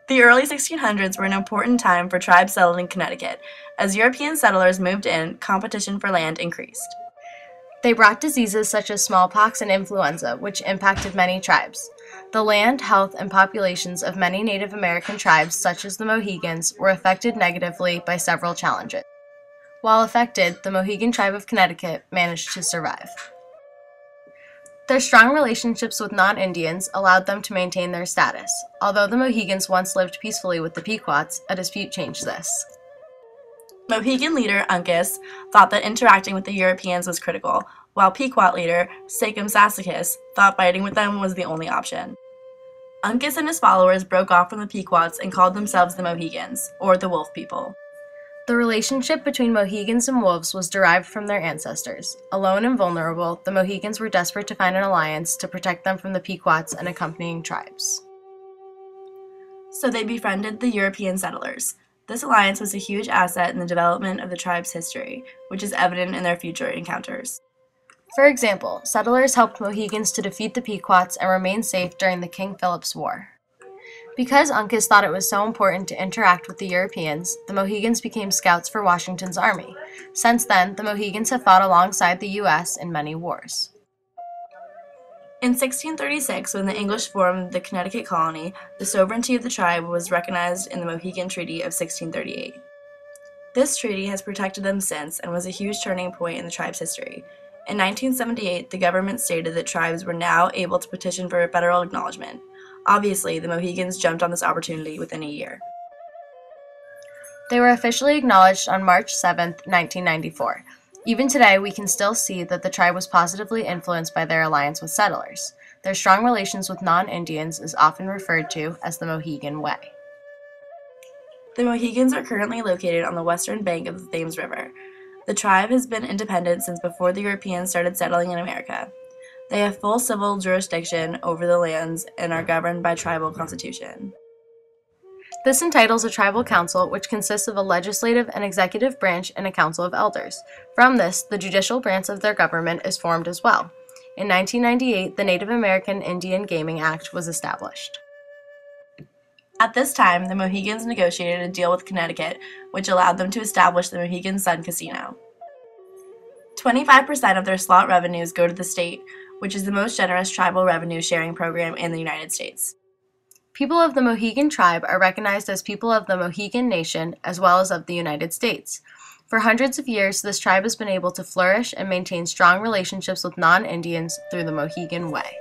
The early 1600s were an important time for tribes settled in Connecticut. As European settlers moved in, competition for land increased. They brought diseases such as smallpox and influenza, which impacted many tribes. The land, health, and populations of many Native American tribes, such as the Mohegans, were affected negatively by several challenges. While affected, the Mohegan tribe of Connecticut managed to survive. Their strong relationships with non-Indians allowed them to maintain their status. Although the Mohegans once lived peacefully with the Pequots, a dispute changed this. Mohegan leader Uncas thought that interacting with the Europeans was critical, while Pequot leader Sachem Sassacus thought fighting with them was the only option. Uncas and his followers broke off from the Pequots and called themselves the Mohegans, or the Wolf People. The relationship between Mohegans and wolves was derived from their ancestors. Alone and vulnerable, the Mohegans were desperate to find an alliance to protect them from the Pequots and accompanying tribes. So they befriended the European settlers. This alliance was a huge asset in the development of the tribe's history, which is evident in their future encounters. For example, settlers helped Mohegans to defeat the Pequots and remain safe during the King Philip's War. Because Uncas thought it was so important to interact with the Europeans, the Mohegans became scouts for Washington's army. Since then, the Mohegans have fought alongside the U.S. in many wars. In 1636, when the English formed the Connecticut colony, the sovereignty of the tribe was recognized in the Mohegan Treaty of 1638. This treaty has protected them since and was a huge turning point in the tribe's history. In 1978, the government stated that tribes were now able to petition for federal acknowledgement. Obviously, the Mohegans jumped on this opportunity within a year. They were officially acknowledged on March 7, 1994. Even today, we can still see that the tribe was positively influenced by their alliance with settlers. Their strong relations with non-Indians is often referred to as the Mohegan Way. The Mohegans are currently located on the western bank of the Thames River. The tribe has been independent since before the Europeans started settling in America. They have full civil jurisdiction over the lands and are governed by tribal constitution. This entitles a tribal council, which consists of a legislative and executive branch and a council of elders. From this, the judicial branch of their government is formed as well. In 1998, the Native American Indian Gaming Act was established. At this time, the Mohegans negotiated a deal with Connecticut, which allowed them to establish the Mohegan Sun Casino. 25% of their slot revenues go to the state, which is the most generous tribal revenue sharing program in the United States. People of the Mohegan tribe are recognized as people of the Mohegan Nation as well as of the United States. For hundreds of years, this tribe has been able to flourish and maintain strong relationships with non-Indians through the Mohegan Way.